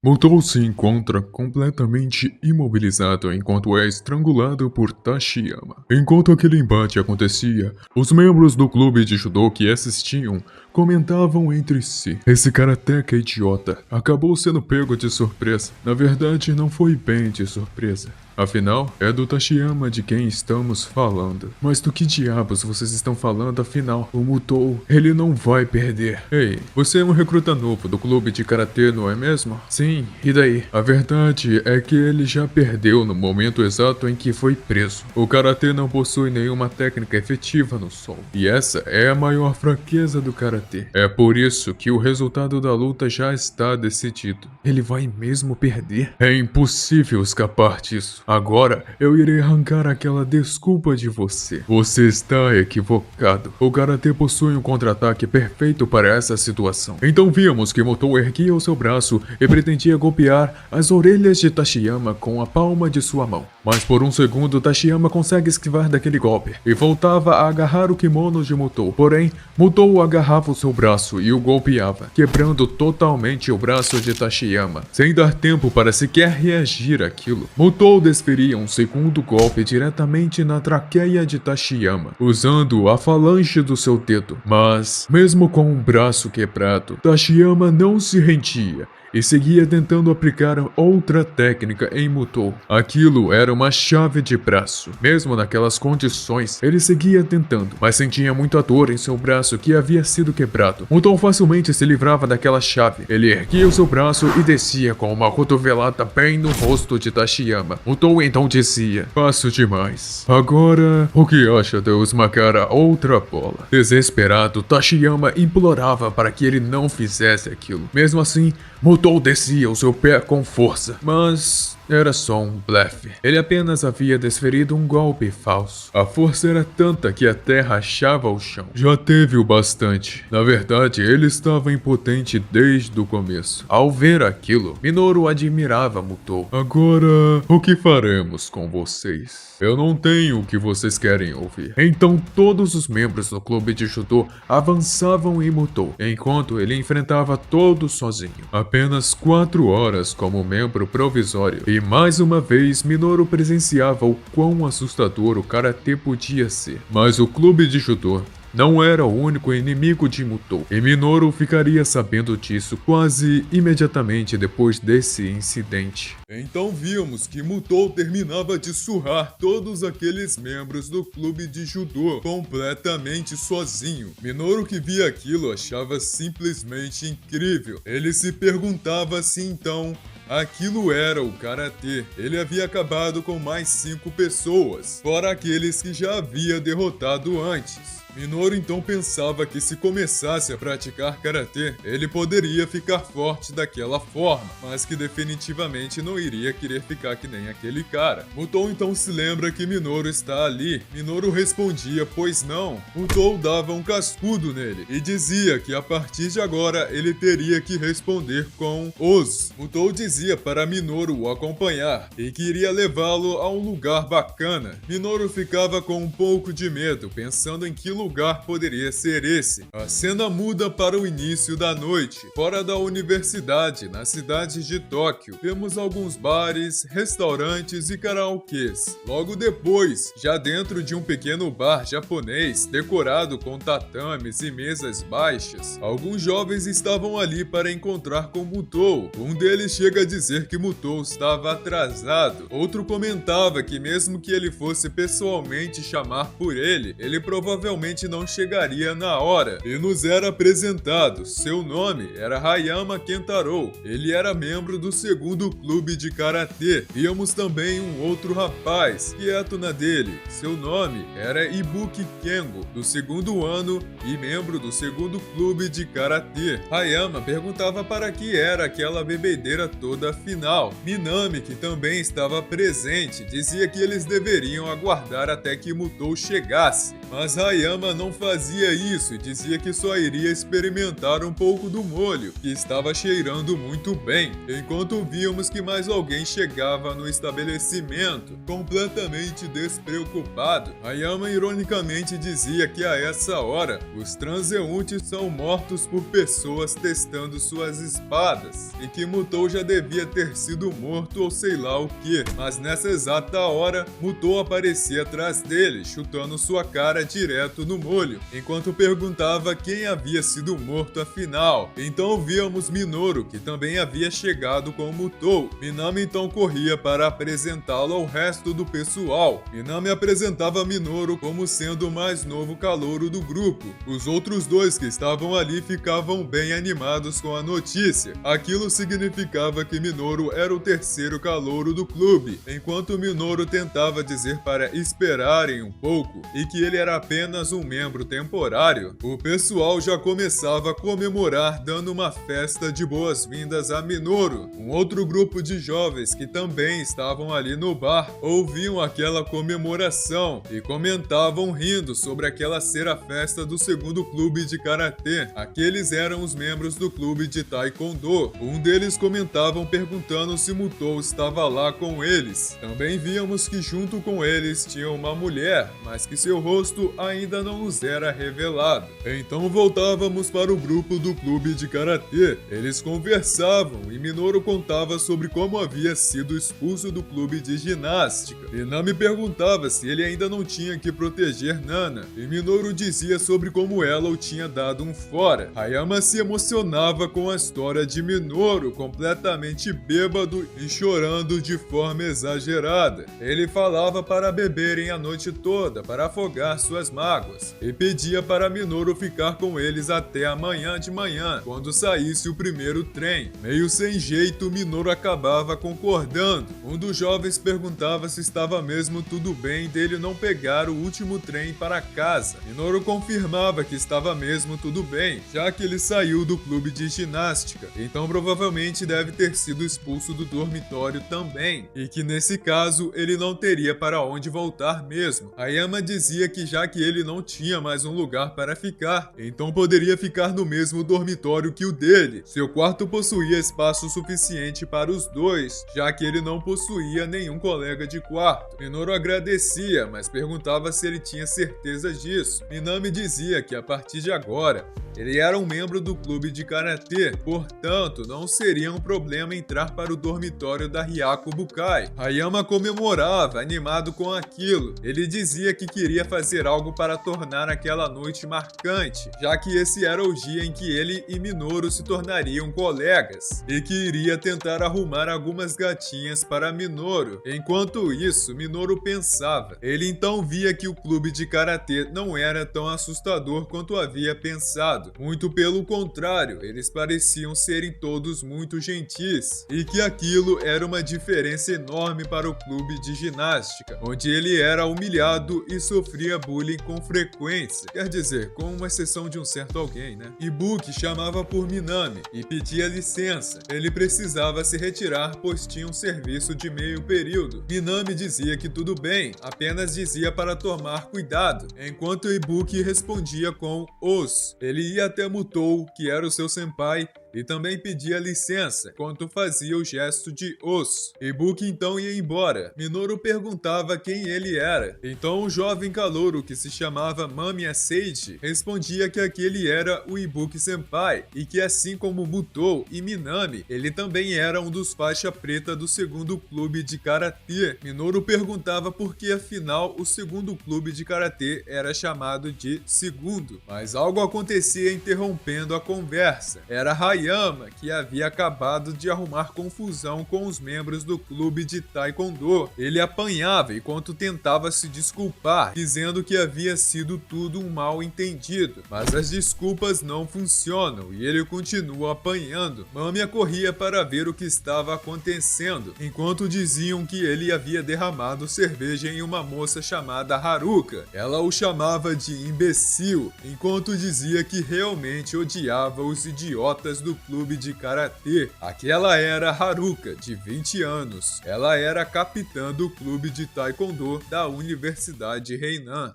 Mutou se encontra completamente imobilizado enquanto é estrangulado por Tashiyama. Enquanto aquele embate acontecia, os membros do clube de judô que assistiam comentavam entre si. Esse karateka idiota acabou sendo pego de surpresa. Na verdade, não foi bem de surpresa. Afinal, é do Tashiyama de quem estamos falando. Mas do que diabos vocês estão falando afinal? O Mutou, ele não vai perder. Ei, você é um recruta novo do clube de karatê, não é mesmo? Sim, e daí? A verdade é que ele já perdeu no momento exato em que foi preso. O karatê não possui nenhuma técnica efetiva no solo. E essa é a maior fraqueza do karatê. É por isso que o resultado da luta já está decidido. Ele vai mesmo perder? É impossível escapar disso. Agora, eu irei arrancar aquela desculpa de você. Você está equivocado. O karatê possui um contra-ataque perfeito para essa situação. Então vimos que Mutou erguia o seu braço e pretendia golpear as orelhas de Tashiyama com a palma de sua mão. Mas por um segundo, Tashiyama consegue esquivar daquele golpe e voltava a agarrar o kimono de Mutou. Porém, Mutou agarrava o seu braço e o golpeava, quebrando totalmente o braço de Tashiyama, sem dar tempo para sequer reagir àquilo. Mutou desferia um segundo golpe diretamente na traqueia de Tashiyama, usando a falange do seu dedo. Mas, mesmo com o braço quebrado, Tashiyama não se rendia e seguia tentando aplicar outra técnica em Mutou. Aquilo era uma chave de braço. Mesmo naquelas condições, ele seguia tentando, mas sentia muita dor em seu braço que havia sido quebrado. Mutou facilmente se livrava daquela chave. Ele erguia o seu braço e descia com uma cotovelada bem no rosto de Tashiyama. Mutou então dizia: "Fácil demais. Agora, o que acha de eu esmagar a outra bola?" Desesperado, Tashiyama implorava para que ele não fizesse aquilo. Mesmo assim, Mutou descia o seu pé com força, mas era só um blefe. Ele apenas havia desferido um golpe falso. A força era tanta que a terra rachava o chão. Já teve o bastante. Na verdade, ele estava impotente desde o começo. Ao ver aquilo, Minoru admirava Mutou. Agora, o que faremos com vocês? Eu não tenho o que vocês querem ouvir. Então todos os membros do clube de judô avançavam em Mutou, enquanto ele enfrentava todos sozinho. Apenas 4 horas como membro provisório. E mais uma vez Minoru presenciava o quão assustador o karatê podia ser. Mas o clube de judô não era o único inimigo de Mutou, e Minoru ficaria sabendo disso quase imediatamente depois desse incidente. Então vimos que Mutou terminava de surrar todos aqueles membros do clube de judô completamente sozinho. Minoru, que via aquilo, achava simplesmente incrível. Ele se perguntava se então aquilo era o karatê. Ele havia acabado com mais 5 pessoas, fora aqueles que já havia derrotado antes. Minoru então pensava que se começasse a praticar karatê, ele poderia ficar forte daquela forma, mas que definitivamente não iria querer ficar que nem aquele cara. Mutou então se lembra que Minoru está ali. Minoru respondia, pois não. Mutou dava um cascudo nele e dizia que a partir de agora ele teria que responder com os. Mutou dizia para Minoru o acompanhar e que iria levá-lo a um lugar bacana. Minoru ficava com um pouco de medo, pensando em que lugar poderia ser esse. A cena muda para o início da noite. Fora da universidade, na cidade de Tóquio, vemos alguns bares, restaurantes e karaokês. Logo depois, já dentro de um pequeno bar japonês, decorado com tatames e mesas baixas, alguns jovens estavam ali para encontrar com Mutou. Um deles chega a dizer que Mutou estava atrasado. Outro comentava que mesmo que ele fosse pessoalmente chamar por ele provavelmente não chegaria na hora. E nos era apresentado. Seu nome era Hayama Kentaro. Ele era membro do segundo clube de karatê. Víamos também um outro rapaz, quieto na dele. Seu nome era Ibuki Kengo, do segundo ano e membro do segundo clube de karatê. Hayama perguntava para que era aquela bebedeira toda afinal. Minami, que também estava presente, dizia que eles deveriam aguardar até que Mutou chegasse. Mas Hayama Hayama não fazia isso e dizia que só iria experimentar um pouco do molho, que estava cheirando muito bem, enquanto víamos que mais alguém chegava no estabelecimento, completamente despreocupado. Hayama ironicamente dizia que a essa hora, os transeuntes são mortos por pessoas testando suas espadas, e que Mutou já devia ter sido morto ou sei lá o que, mas nessa exata hora, Mutou aparecia atrás dele, chutando sua cara direto no molho, enquanto perguntava quem havia sido morto afinal. Então víamos Minoru, que também havia chegado com Mutou. Minami então corria para apresentá-lo ao resto do pessoal. Minami apresentava Minoru como sendo o mais novo calouro do grupo. Os outros dois que estavam ali ficavam bem animados com a notícia. Aquilo significava que Minoru era o terceiro calouro do clube, enquanto Minoru tentava dizer para esperarem um pouco e que ele era apenas um membro temporário. O pessoal já começava a comemorar dando uma festa de boas-vindas a Minoru. Um outro grupo de jovens que também estavam ali no bar ouviam aquela comemoração e comentavam rindo sobre aquela ser a festa do segundo clube de karatê. Aqueles eram os membros do clube de taekwondo. Um deles comentavam perguntando se Mutou estava lá com eles. Também víamos que junto com eles tinha uma mulher, mas que seu rosto ainda não nos era revelado. Então voltávamos para o grupo do clube de karatê. Eles conversavam e Minoru contava sobre como havia sido expulso do clube de ginástica. Minami perguntava se ele ainda não tinha que proteger Nana, e Minoru dizia sobre como ela o tinha dado um fora. Hayama se emocionava com a história de Minoru, completamente bêbado e chorando de forma exagerada. Ele falava para beberem a noite toda para afogar suas mágoas, e pedia para Minoru ficar com eles até amanhã de manhã, quando saísse o primeiro trem. Meio sem jeito, Minoru acabava concordando. Um dos jovens perguntava se estava mesmo tudo bem dele não pegar o último trem para casa. Minoru confirmava que estava mesmo tudo bem, já que ele saiu do clube de ginástica, então provavelmente deve ter sido expulso do dormitório também, e que nesse caso ele não teria para onde voltar mesmo. Hayama dizia que já que ele não tinha mais um lugar para ficar, então poderia ficar no mesmo dormitório que o dele. Seu quarto possuía espaço suficiente para os dois, já que ele não possuía nenhum colega de quarto. Minoru agradecia, mas perguntava se ele tinha certeza disso. Minami dizia que a partir de agora, ele era um membro do clube de karatê, portanto, não seria um problema entrar para o dormitório da Hyako Bukai. Hayama comemorava, animado com aquilo. Ele dizia que queria fazer algo para tornar aquela noite marcante, já que esse era o dia em que ele e Minoru se tornariam colegas, e que iria tentar arrumar algumas gatinhas para Minoru. Enquanto isso, Minoru pensava. Ele então via que o clube de karatê não era tão assustador quanto havia pensado. Muito pelo contrário, eles pareciam serem todos muito gentis, e que aquilo era uma diferença enorme para o clube de ginástica, onde ele era humilhado e sofria bullying com frequência. Quer dizer, com uma exceção de um certo alguém, né? Ibuki chamava por Minami e pedia licença. Ele precisava se retirar, pois tinha um serviço de meio período. Minami dizia que tudo bem, apenas dizia para tomar cuidado, enquanto Ibuki respondia com os. Ele ia até Mutou, que era o seu senpai, e também pedia licença, enquanto fazia o gesto de os. Ibuki então ia embora. Minoru perguntava quem ele era. Então o jovem calouro, que se chamava Mamiya Seiji, respondia que aquele era o Ibuki senpai, e que assim como Mutou e Minami, ele também era um dos faixa preta do segundo clube de karatê. Minoru perguntava por que afinal o segundo clube de karatê era chamado de segundo, mas algo acontecia interrompendo a conversa. Era Hayama, que havia acabado de arrumar confusão com os membros do clube de taekwondo. Ele apanhava enquanto tentava se desculpar, dizendo que havia sido tudo um mal-entendido. Mas as desculpas não funcionam e ele continua apanhando. Mamiya corria para ver o que estava acontecendo, enquanto diziam que ele havia derramado cerveja em uma moça chamada Haruka. Ela o chamava de imbecil, enquanto dizia que realmente odiava os idiotas do clube de karatê. Aquela era Haruka, de 20 anos. Ela era a capitã do clube de taekwondo da Universidade Reinan.